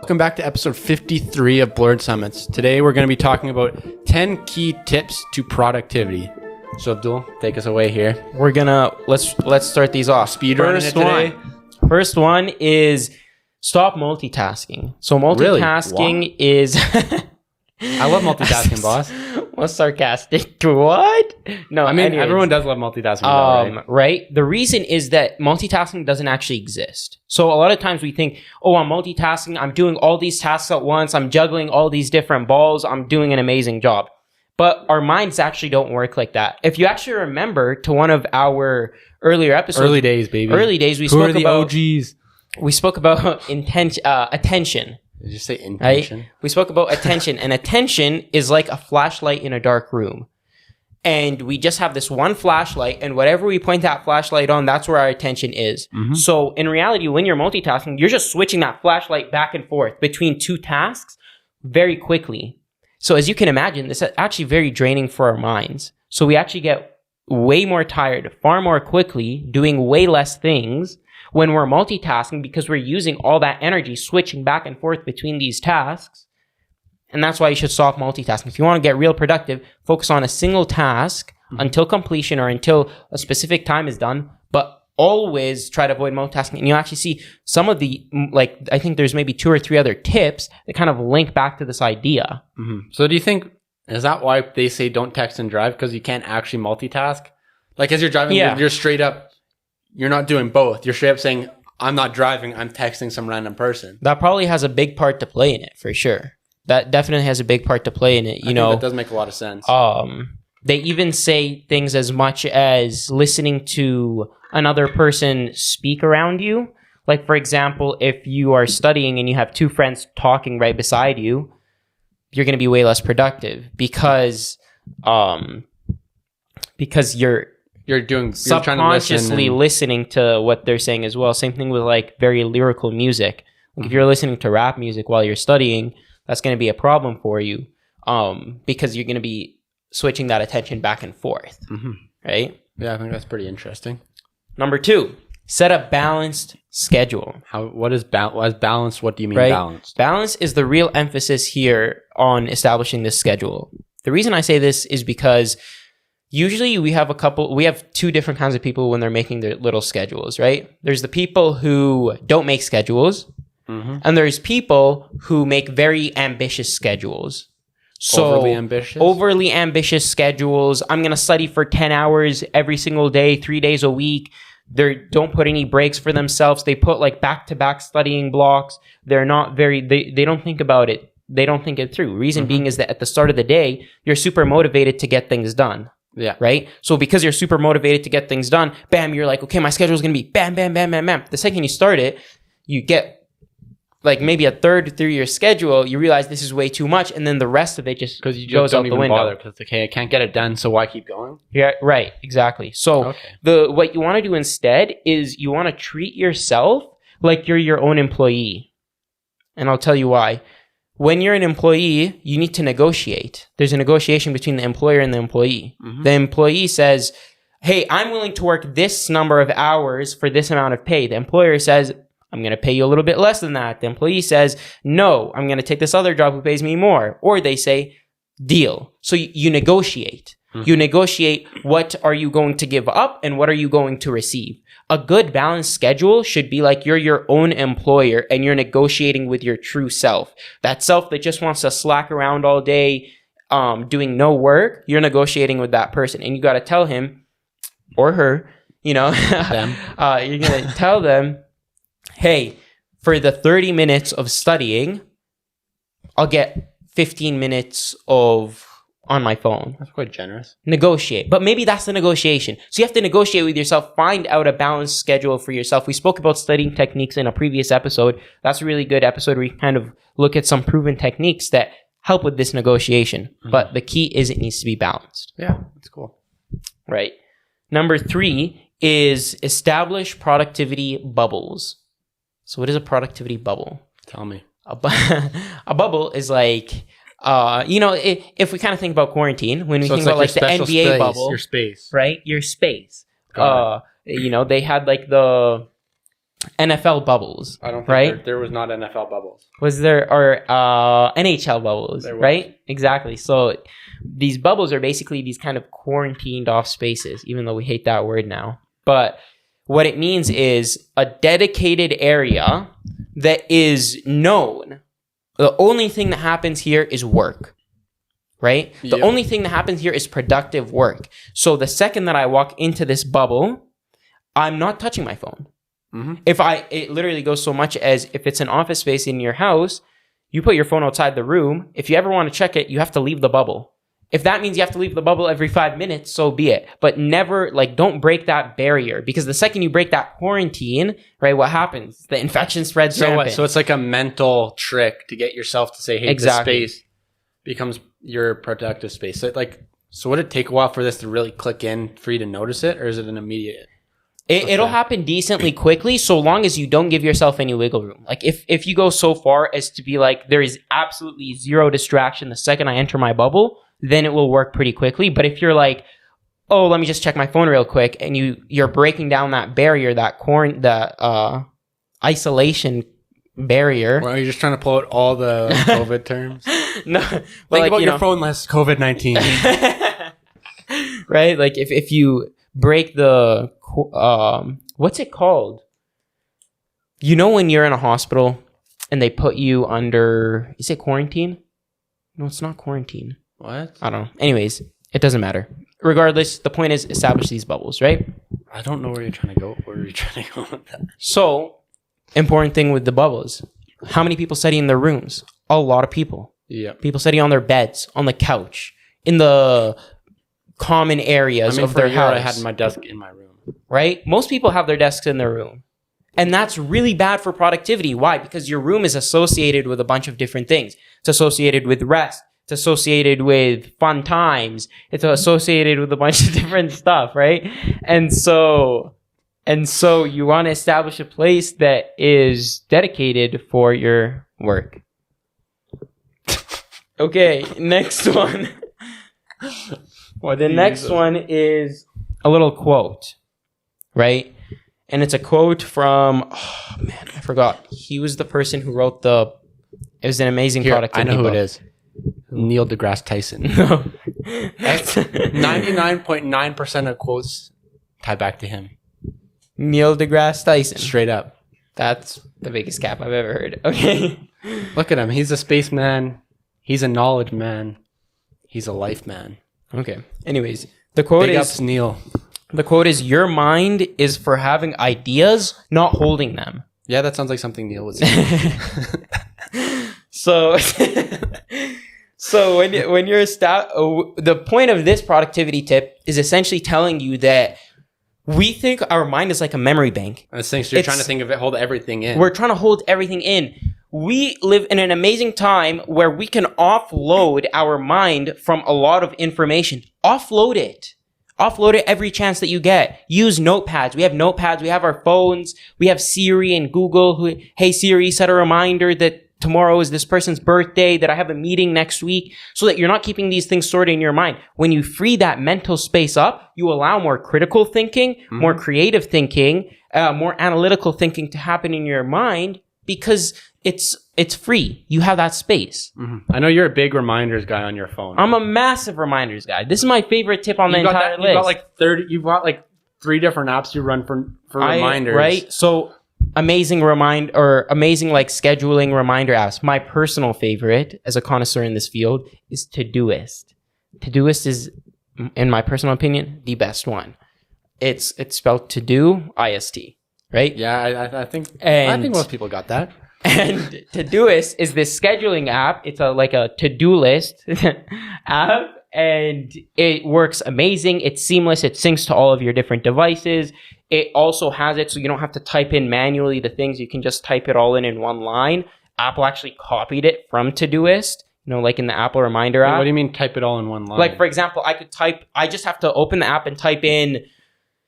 Welcome back to episode 53 of Blurred Summits. Today we're going to be talking about 10 key tips to productivity. So Abdul, take us away here. We're gonna let's start these off. First one is stop multitasking. So multitasking is I love multitasking, boss. What's sarcastic? What? No, I mean, anyways. everyone does love multitasking, though, right? The reason is that multitasking doesn't actually exist. So a lot of times we think, oh, I'm multitasking. I'm doing all these tasks at once. I'm juggling all these different balls. I'm doing an amazing job. But our minds actually don't work like that. If you actually remember to one of our earlier episodes. Early days, baby. Early days, we Who spoke are the about OGs? We spoke about attention. Did you say intention? Right? We spoke about attention, and attention is like a flashlight in a dark room. And we just have this one flashlight, and whatever we point that flashlight on, that's where our attention is. Mm-hmm. So in reality, when you're multitasking, you're just switching that flashlight back and forth between two tasks very quickly. So as you can imagine, this is actually very draining for our minds. So we actually get way more tired, far more quickly, doing way less things when we're multitasking because we're using all that energy switching back and forth between these tasks. And that's why you should stop multitasking. If you want to get real productive, focus on a single task until completion or until a specific time is done, but always try to avoid multitasking. And you actually see some of the, I think there's maybe 2 or 3 other tips that kind of link back to this idea. Mm-hmm. So do you think, is that why they say don't text and drive? Because you can't actually multitask? Like as you're driving, you're straight up, you're not doing both. You're straight up saying, I'm not driving, I'm texting some random person. That probably has a big part to play in it, for sure. That definitely has a big part to play in it. You know, that does make a lot of sense. They even say things as much as listening to another person speak around you. Like, for example, if you are studying and you have 2 friends talking right beside you, you're going to be way less productive because you're subconsciously listening to what they're saying as well. Same thing with like very lyrical music. Like if you're listening to rap music while you're studying, that's going to be a problem for you because you're going to be switching that attention back and forth, right? Yeah, I think that's pretty interesting. Number 2, set a balanced schedule. What is balanced? What do you mean balanced? Balance is the real emphasis here on establishing this schedule. The reason I say this is because usually we have 2 different kinds of people when they're making their little schedules, right? There's the people who don't make schedules, and there's people who make very ambitious schedules. So overly ambitious schedules. I'm going to study for 10 hours every single day, 3 days a week. They don't put any breaks for themselves. They put like back-to-back studying blocks. They're not they don't think about it. They don't think it through. Reason being is that at the start of the day, you're super motivated to get things done. Yeah. Right? So because you're super motivated to get things done, bam, you're like, okay, my schedule is going to be bam, bam, bam, bam, bam. The second you start it, you get like maybe a third through your schedule, you realize this is way too much, and then the rest of it just goes out the window. Because I can't get it done, so why keep going? Yeah, right, exactly. So what you want to do instead is you want to treat yourself like you're your own employee. And I'll tell you why. When you're an employee, you need to negotiate. There's a negotiation between the employer and the employee. The employee says, hey, I'm willing to work this number of hours for this amount of pay. The employer says, I'm going to pay you a little bit less than that. The employee says, no, I'm going to take this other job who pays me more. Or they say, deal. So you negotiate. You negotiate what are you going to give up and what are you going to receive. A good balanced schedule should be like you're your own employer and you're negotiating with your true self. That self that just wants to slack around all day doing no work, you're negotiating with that person. And you got to tell him or her, you know, you're going to tell them, hey, for the 30 minutes of studying, I'll get 15 minutes on my phone. That's quite generous. Negotiate. But maybe that's the negotiation. So you have to negotiate with yourself, find out a balanced schedule for yourself. We spoke about studying techniques in a previous episode. That's a really good episode where you kind of look at some proven techniques that help with this negotiation. But the key is it needs to be balanced. Yeah, that's cool. Right. Number 3 is establish productivity bubbles. So what is a productivity bubble? Tell me. A bubble is like, if we kind of think about quarantine, when we think about like the NBA bubble. Your space. Right? Your space. They had like the NFL bubbles. I don't think right? there was not NFL bubbles. Was there, or NHL bubbles, right? Exactly. So these bubbles are basically these kind of quarantined off spaces, even though we hate that word now. But what it means is a dedicated area that is known. The only thing that happens here is work, right? Yep. The only thing that happens here is productive work. So the second that I walk into this bubble, I'm not touching my phone. Mm-hmm. It literally goes so much as if it's an office space in your house, you put your phone outside the room. If you ever want to check it, you have to leave the bubble. If that means you have to leave the bubble every 5 minutes, so be it. But never, don't break that barrier, because the second you break that quarantine, right, what happens? The infection spreads rampant. So it's like a mental trick to get yourself to say, hey, exactly. This space becomes your productive space. So would it take a while for this to really click in for you to notice it, or is it an immediate? It'll happen decently quickly, so long as you don't give yourself any wiggle room. Like if you go so far as to be like, there is absolutely zero distraction the second I enter my bubble, then it will work pretty quickly. But if you're like, oh, let me just check my phone real quick, and you're breaking down that barrier, that isolation barrier. Well, are you just trying to pull out all the COVID terms? No, think about your phone less COVID-19. Right? Like if you break the what's it called? You know when you're in a hospital and they put you under, is it quarantine? No, it's not quarantine. What? I don't know. Anyways, it doesn't matter. Regardless, the point is establish these bubbles, right? I don't know where you're trying to go. Where are you trying to go with that? So, important thing with the bubbles. How many people study in their rooms? A lot of people. Yeah. People study on their beds, on the couch, in the common areas of their house. I had my desk in my room. Right? Most people have their desks in their room. And that's really bad for productivity. Why? Because your room is associated with a bunch of different things. It's associated with rest. It's associated with fun times. It's associated with a bunch of different stuff, right? And so you want to establish a place that is dedicated for your work. Okay, next one. The next one is a little quote, right? And it's a quote from, oh man, I forgot. He was the person who wrote it was an amazing productivity book. I know book. who it is. Neil deGrasse Tyson. No. 99.9% of quotes tie back to him. Neil deGrasse Tyson. Straight up. That's the biggest cap I've ever heard. Okay. Look at him. He's a spaceman. He's a knowledge man. He's a life man. Okay. Anyways, the quote Big ups, Neil. The quote is, your mind is for having ideas, not holding them. Yeah, that sounds like something Neil would say. So when you're the point of this productivity tip is essentially telling you that we think our mind is like a memory bank. I think so you're trying to think of it, hold everything in. We're trying to hold everything in. We live in an amazing time where we can offload our mind from a lot of information. Offload it. Offload it every chance that you get. Use notepads. We have notepads. We have our phones. We have Siri and Google. Hey Siri, set a reminder that tomorrow is this person's birthday, that I have a meeting next week, so that you're not keeping these things stored in your mind. When you free that mental space up, you allow more critical thinking, more creative thinking, more analytical thinking to happen in your mind, because it's free. You have that space. Mm-hmm. I know you're a big reminders guy on your phone. I'm a massive reminders guy. This is my favorite tip on the entire list. You've got like 3 different apps you run for reminders. Right? So amazing like scheduling reminder apps. My personal favorite as a connoisseur in this field is Todoist. Todoist is, in my personal opinion, the best one. It's spelled to do, IST, right? Yeah, I think most people got that. And Todoist is this scheduling app. It's like a to-do list app, and it works amazing. It's seamless. It syncs to all of your different devices. It also has it so you don't have to type in manually the things. You can just type it all in one line. Apple actually copied it from Todoist, like in the Apple Reminder app. What do you mean type it all in one line? Like, for example, I just have to open the app and type in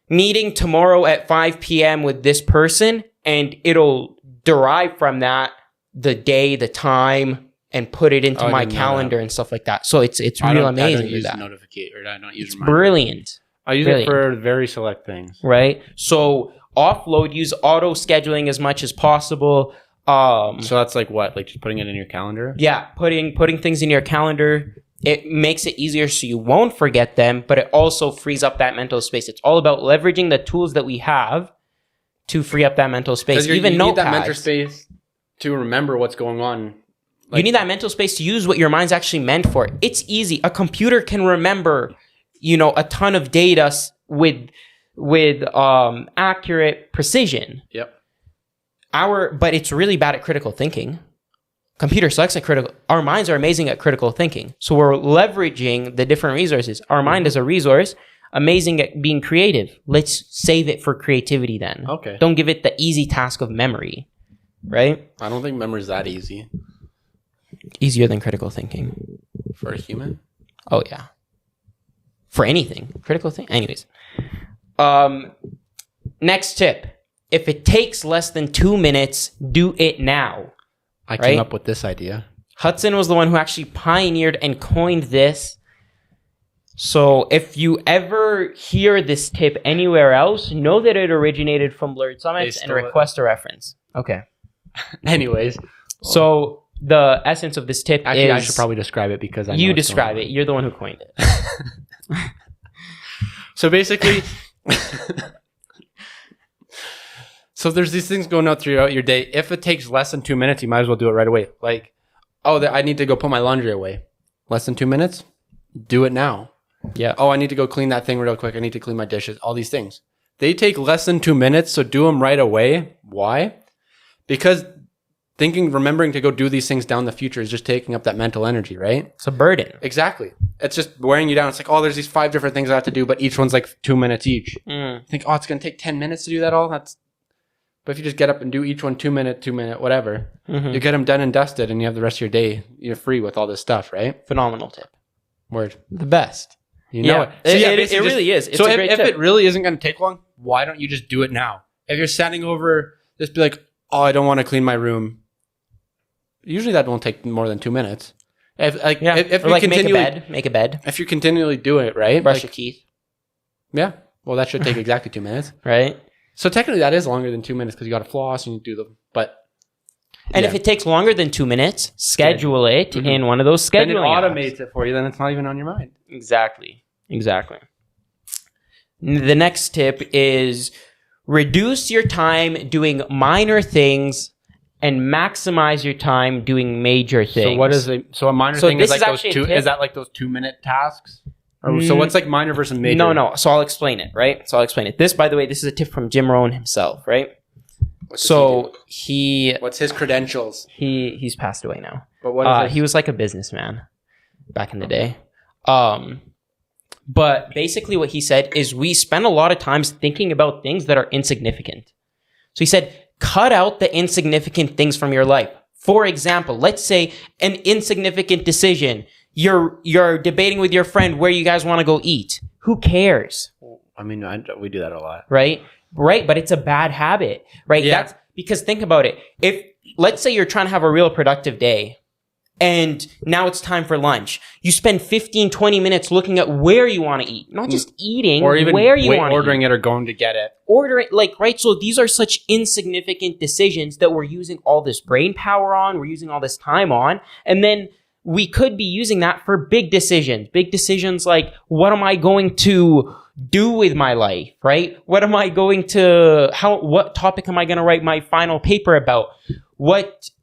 meeting tomorrow at 5 p.m. with this person, and it'll derive from that the day, the time, and put it into my calendar and stuff like that. So it's real amazing. I don't use notification, or I don't use it's brilliant. I use it for very select things. Right? So offload, use auto scheduling as much as possible. So that's like what? Like just putting it in your calendar? Yeah, putting things in your calendar. It makes it easier so you won't forget them, but it also frees up that mental space. It's all about leveraging the tools that we have to free up that mental space. Even you need that mental space to remember what's going on. Like, you need that mental space to use what your mind's actually meant for. It's easy. A computer can remember, a ton of data with accurate precision. Yep. But it's really bad at critical thinking. Computer sucks at critical. Our minds are amazing at critical thinking. So we're leveraging the different resources. Our mind is a resource, amazing at being creative. Let's save it for creativity then. Okay. Don't give it the easy task of memory, right? I don't think memory is that easy. Easier than critical thinking. For a human? Oh, yeah. For anything. Critical thinking. Anyways. Next tip. If it takes less than 2 minutes, do it now. I came up with this idea. Hudson was the one who actually pioneered and coined this. So if you ever hear this tip anywhere else, know that it originated from Blurred Summits and request a reference. Okay. Anyways. So the essence of this tip is... I should probably describe it because I know you describe it. You're the one who coined it. So basically... So there's these things going out throughout your day. If it takes less than 2 minutes, you might as well do it right away. Like, I need to go put my laundry away. Less than 2 minutes? Do it now. Yeah. Oh, I need to go clean that thing real quick. I need to clean my dishes. All these things. They take less than 2 minutes, so do them right away. Why? Because remembering to go do these things down the future is just taking up that mental energy, right? It's a burden. Exactly. It's just wearing you down. It's like, there's these 5 different things I have to do, but each one's like 2 minutes each. You think, it's going to take 10 minutes to do that all? But if you just get up and do each one 2 minute, whatever, you get them done and dusted, and you have the rest of your day, you're free with all this stuff, right? Phenomenal tip. Word. The best. You know it. So it really is. It's a great if tip. it really isn't going to take long, why don't you just do it now? If you're standing over, just be like, I don't want to clean my room. Usually that won't take more than 2 minutes. If you make a bed. If you continually do it, right? Brush your teeth. Yeah. Well, that should take exactly 2 minutes. Right. So technically that is longer than 2 minutes because you got to floss and you do if it takes longer than 2 minutes, schedule it in one of those scheduling Then it automates it for you. Then it's not even on your mind. Exactly. The next tip is reduce your time doing minor things and maximize your time doing major things. So what is it? So a minor thing is like those 2. Is that like those 2 minute tasks? So what's like minor versus major? No. So I'll explain it, right? This, by the way, this is a tip from Jim Rohn himself, right? What's his credentials? He's passed away now. But what is he was like a businessman back in the day. But basically what he said is we spend a lot of times thinking about things that are insignificant. So he said, cut out the insignificant things from your life. For example, let's say an insignificant decision. You're debating with your friend where you guys want to go eat. Who cares? I mean, we do that a lot. Right. But it's a bad habit, right? Yeah. That's because think about it. If let's say you're trying to have a real productive day and now it's time for lunch, you spend 15, 20 minutes looking at where you want to eat, not just eating, or even where you want to eat. Ordering it or going to get it. Order it, right? So these are such insignificant decisions that we're using all this brain power on, we're using all this time on, and then we could be using that for big decisions. Big decisions like, what am I going to do with my life, right? What topic am I going to write my final paper about?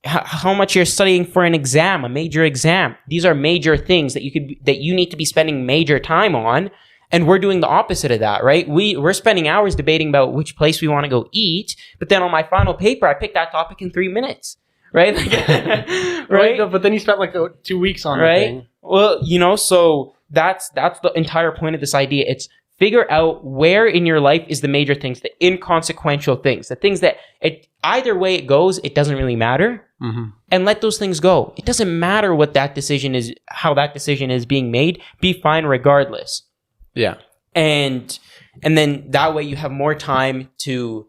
How much you're studying for an exam, a major exam. These are major things that you need to be spending major time on. And we're doing the opposite of that, right? We're spending hours debating about which place we want to go eat. But then on my final paper, I picked that topic in 3 minutes. Right? Right? No, but then you spent like 2 weeks on the thing. Well, so that's the entire point of this idea. It's figure out where in your life is the major things, the inconsequential things, the things that either way it goes, it doesn't really matter. And let those things go. It doesn't matter what that decision is, how that decision is being made. Be fine regardless. Yeah. And then that way you have more time to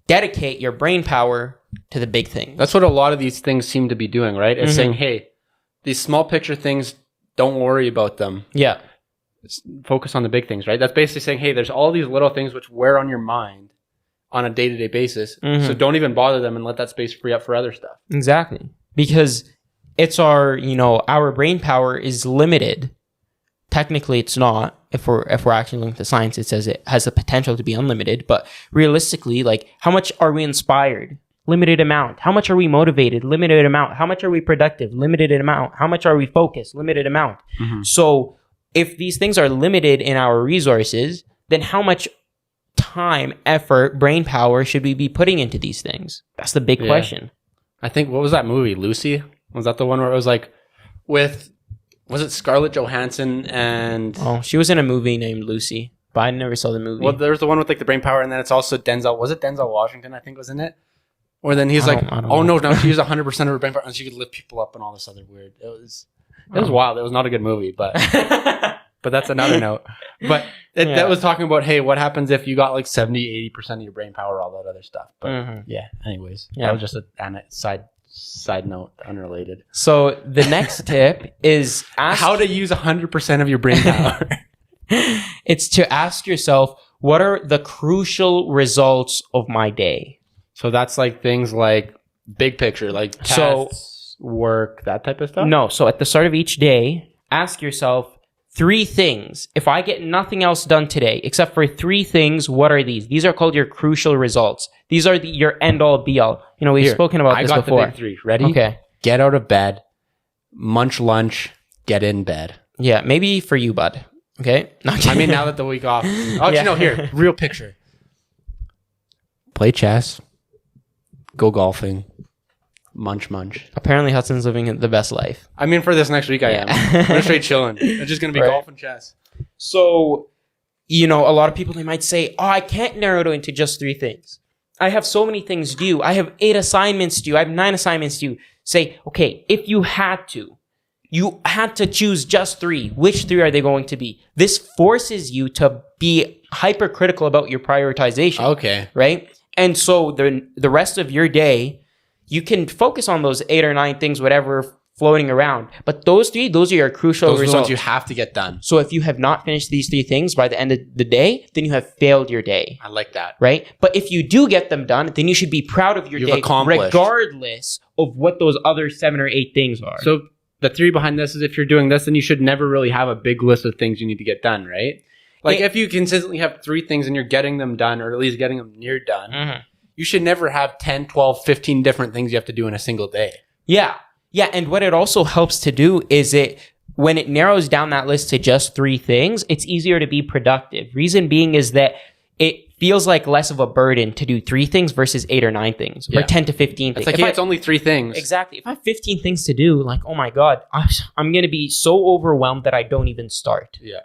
dedicate your brain power to the big things. That's what a lot of these things seem to be doing, right? It's saying, hey, these small picture things, don't worry about them. Yeah. Focus on the big things, right? That's basically saying, hey, there's all these little things which wear on your mind. on a day-to-day basis. So don't even bother them and let that space free up for other stuff. Exactly. Because it's our brain power is limited. Technically, it's not. If we're actually looking at the science, it says it has the potential to be unlimited. But realistically, like, how much are we inspired? Limited amount. How much are we motivated? Limited amount. How much are we productive? Limited amount. How much are we focused? Limited amount. So if these things are limited in our resources, then how much time, effort, brain power should we be putting into these things? That's the big question. I think, what was that movie? Lucy? Was that the one where it was like was it Scarlett Johansson and... Oh, she was in a movie named Lucy, but I never saw the movie. Well, there's the one with like the brain power, and then it's also Denzel. Was it Denzel Washington, I think, was in it? Or then he's like, oh no, she used 100% of her brain power, and she could lift people up and all this other weird. It was wild. It was not a good movie, but but that's another note. But that was talking about, hey, what happens if you got like 70-80% of your brain power, all that other stuff. But anyways, that was just a side note, unrelated. So the next tip is how to use 100% of your brain power. It's to ask yourself, what are the crucial results of my day? So that's like things like big picture, like tests, work, that type of stuff? No. So at the start of each day, ask yourself 3 things. If I get nothing else done today, except for 3 things, what are these? These are called your crucial results. These are your end all be all. We've spoken about this before. I got the big 3. Ready? Okay. Get out of bed, munch lunch, get in bed. Yeah, maybe for you, bud. Okay. I mean, now that the week off. Here, real picture. Play chess. Go golfing. Munch. Apparently, Hudson's living the best life. I mean, for this next week, I am. I'm going to straight chilling. It's just going to be golf and chess. So, a lot of people, they might say, I can't narrow it into just 3 things. I have so many things due. I have 8 assignments due. I have 9 assignments due. Say, okay, if you had to choose just 3, which 3 are they going to be? This forces you to be hypercritical about your prioritization. Okay. Right? And so the rest of your day, you can focus on those 8 or 9 things, whatever, floating around. But those 3, those are your crucial results. Those are the ones you have to get done. So if you have not finished these 3 things by the end of the day, then you have failed your day. I like that. Right? But if you do get them done, then you should be proud of your day, regardless of what those other 7 or 8 things are. So the theory behind this is, if you're doing this, then you should never really have a big list of things you need to get done, right? Like, if you consistently have 3 things and you're getting them done, or at least getting them near done, you should never have 10, 12, 15 different things you have to do in a single day. Yeah. Yeah. And what it also helps to do is when it narrows down that list to just 3 things, it's easier to be productive. Reason being is that it feels like less of a burden to do 3 things versus 8 or 9 things, or 10 to 15 things. It's like, it's only 3 things. Exactly. If I have 15 things to do, like, oh my God, I'm going to be so overwhelmed that I don't even start. Yeah.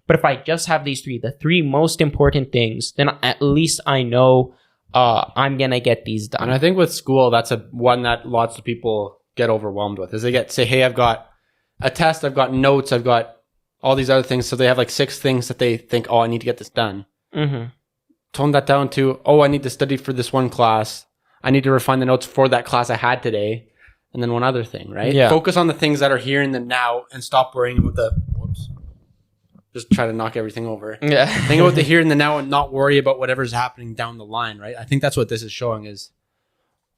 But if I just have these 3, the 3 most important things, then at least I know I'm going to get these done. And I think with school, that's one that lots of people get overwhelmed with, is they say, hey, I've got a test, I've got notes, I've got all these other things. So they have like 6 things that they think, I need to get this done. Tone that down to, I need to study for this one class. I need to refine the notes for that class I had today. And then one other thing, right? Yeah. Focus on the things that are here in the now and stop worrying about just try to knock everything over. Yeah. Think about the here and the now and not worry about whatever's happening down the line, right? I think that's what this is showing, is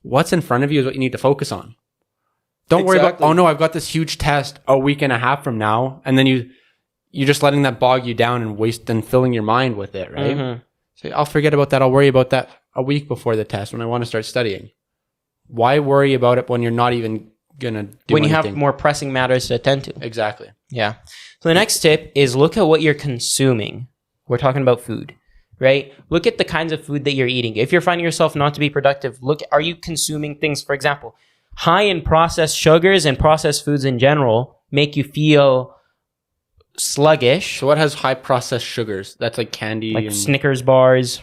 what's in front of you is what you need to focus on. Don't worry about, I've got this huge test a week and a half from now. And then you're just letting that bog you down and filling your mind with it, right? So I'll forget about that. I'll worry about that a week before the test when I want to start studying. Why worry about it when you're not even going to do when you anything? have more pressing matters to attend to. Exactly. Yeah. So the next tip is look at what you're consuming. We're talking about food, right? Look at the kinds of food that you're eating. If you're finding yourself not to be productive, are you consuming things, for example, high in processed sugars and processed foods in general make you feel sluggish. So what has high processed sugars? That's like candy, like Snickers bars,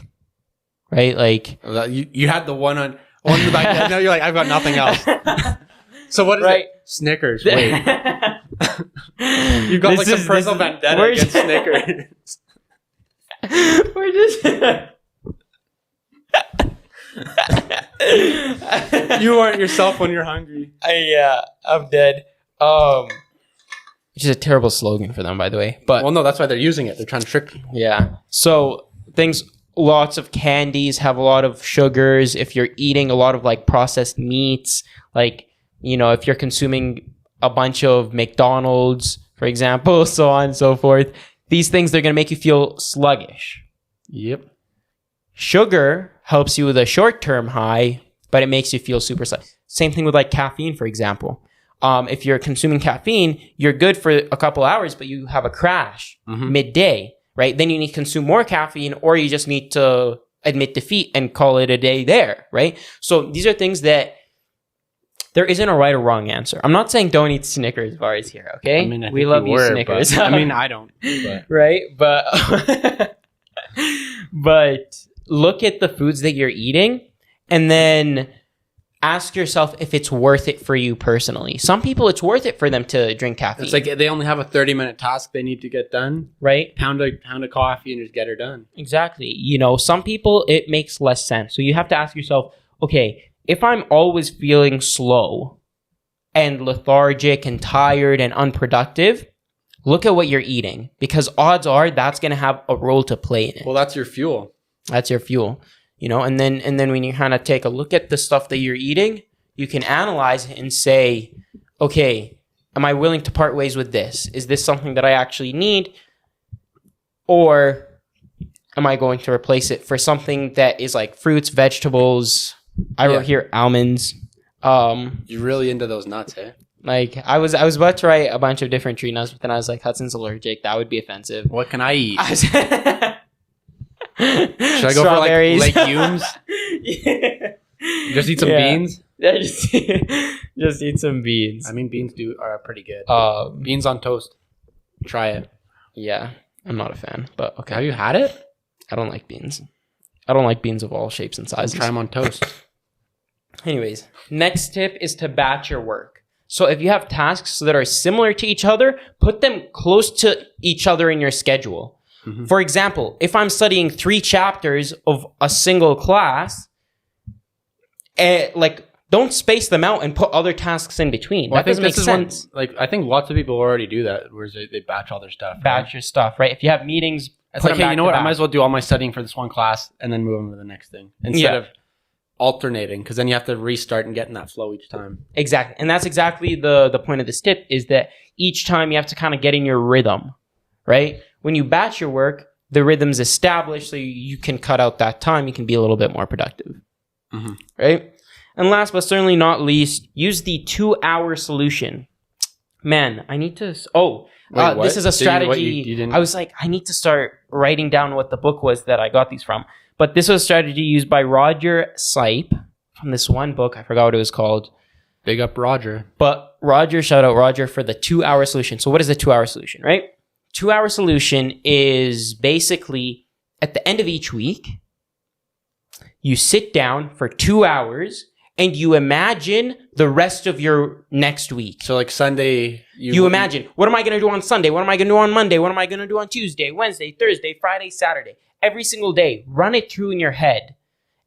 right? Like you had the one in the back. Now you're like, I've got nothing else. So what is it? Snickers. Wait, you've got like some personal vendetta against Snickers. We're just. You aren't yourself when you're hungry. I'm dead. Which is a terrible slogan for them, by the way. But no, that's why they're using it. They're trying to trick you. Yeah. So things lots of candies, have a lot of sugars, if you're eating a lot of like processed meats, like, you know, if you're consuming a bunch of McDonald's, for example, so on and so forth, these things, they're going to make you feel sluggish. Yep. Sugar helps you with a short-term high, but it makes you feel super sluggish. Same thing with like caffeine, for example. If you're consuming caffeine, you're good for a couple hours, but you have a crash midday, right? Then you need to consume more caffeine, or you just need to admit defeat and call it a day there, right? So these are things that there isn't a right or wrong answer. I'm not saying don't eat Snickers bars here, okay? I mean, we love you, Snickers. I mean, I don't. But. Right? But but look at the foods that you're eating and then ask yourself if it's worth it for you personally. Some people, it's worth it for them to drink caffeine. It's like they only have a 30-minute task they need to get done. Right? Pound of coffee and just get her done. Exactly. You know, some people, it makes less sense. So you have to ask yourself, okay, if I'm always feeling slow and lethargic and tired and unproductive, look at what you're eating, because odds are that's going to have a role to play in it. Well, that's your fuel. That's your fuel, you know, and then when you kind of take a look at the stuff that you're eating, you can analyze it and say, okay, am I willing to part ways with this? Is this something that I actually need? Or am I going to replace it for something that is like fruits, vegetables? I wrote here almonds. You're really into those nuts, eh? Like I was about to write a bunch of different tree nuts, but then I was like, Hudson's allergic. That would be offensive. What can I eat? Should I go for like legumes? Yeah. Just eat some beans? Yeah, just eat some beans. I mean, beans are pretty good. Beans on toast. Try it. Yeah, I'm not a fan, but okay. Have you had it? I don't like beans. I don't like beans of all shapes and sizes. Try them on toast. Anyways, next tip is to batch your work. So if you have tasks that are similar to each other, put them close to each other in your schedule. Mm-hmm. For example, if I'm studying 3 chapters of a single class, don't space them out and put other tasks in between. Well, that doesn't make sense. I think lots of people already do that, where they batch all their stuff. Batch your stuff, right? If you have meetings, it's like, hey, you know what? I might as well do all my studying for this one class and then move on to the next thing instead of alternating, because then you have to restart and get in that flow each time. Exactly. And that's exactly the point of this tip, is that each time you have to kind of get in your rhythm, right? When you batch your work, the rhythm's established, so you can cut out that time. You can be a little bit more productive, right? And last but certainly not least, use the 2-hour solution. Man, I need to... this is a strategy. I was like, I need to start writing down what the book was that I got these from. But this was a strategy used by Roger Sipe from this one book. I forgot what it was called. Big up Roger. But Roger, shout out Roger for the 2-hour solution. So what is the 2-hour solution, right? 2-hour solution is basically at the end of each week, you sit down for 2 hours and you imagine the rest of your next week. So like Sunday... You imagine, what am I going to do on Sunday? What am I going to do on Monday? What am I going to do on Tuesday, Wednesday, Thursday, Friday, Saturday? Every single day, run it through in your head.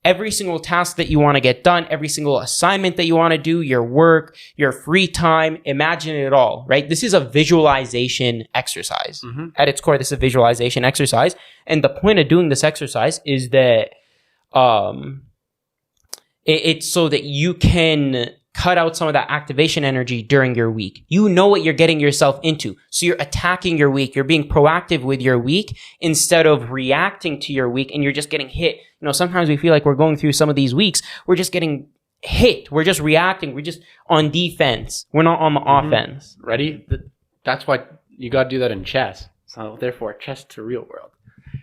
Every single task that you want to get done, every single assignment that you want to do, your work, your free time, imagine it all, right? This is a visualization exercise. Mm-hmm. At its core, this is a visualization exercise. And the point of doing this exercise is that it's so that you can cut out some of that activation energy during your week. You know what you're getting yourself into. So you're attacking your week. You're being proactive with your week instead of reacting to your week, and you're just getting hit. You know, sometimes we feel like we're going through some of these weeks. We're just getting hit. We're just reacting. We're just on defense. We're not on the offense. Ready? That's why you got to do that in chess. So therefore, chess to real world.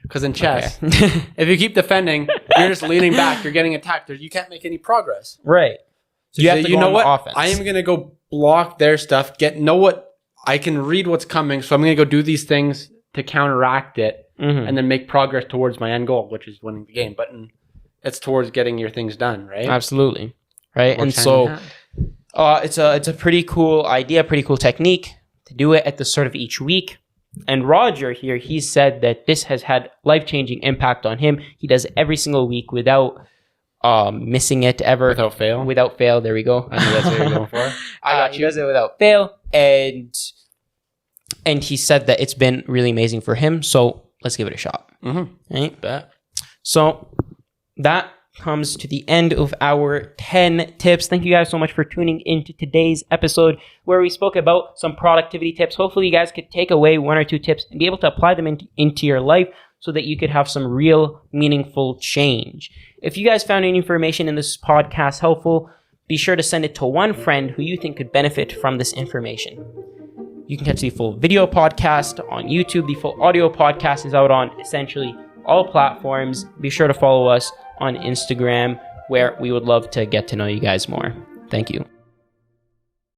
Because in chess, if you keep defending, you're just leaning back. You're getting attacked. You can't make any progress. Right. So you know what? Offense. I am going to go block their stuff. I can read what's coming. So I'm going to go do these things to counteract it and then make progress towards my end goal, which is winning the game. But it's towards getting your things done, right? Absolutely. Right. And so it's a pretty cool idea, pretty cool technique to do it at the start of each week. And Roger here, he said that this has had life-changing impact on him. He does it every single week without missing it ever. Without fail? Without fail. There we go. I knew that's what you were going for. I got you. He does it without fail. And he said that it's been really amazing for him. So let's give it a shot. Mm-hmm. Right? Bet. So that comes to the end of our 10 tips. Thank you guys so much for tuning into today's episode where we spoke about some productivity tips. Hopefully you guys could take away 1 or 2 tips and be able to apply them into your life so that you could have some real meaningful change. If you guys found any information in this podcast helpful, be sure to send it to one friend who you think could benefit from this information. You can catch the full video podcast on YouTube. The full audio podcast is out on essentially all platforms. Be sure to follow us on Instagram, where we would love to get to know you guys more. Thank you.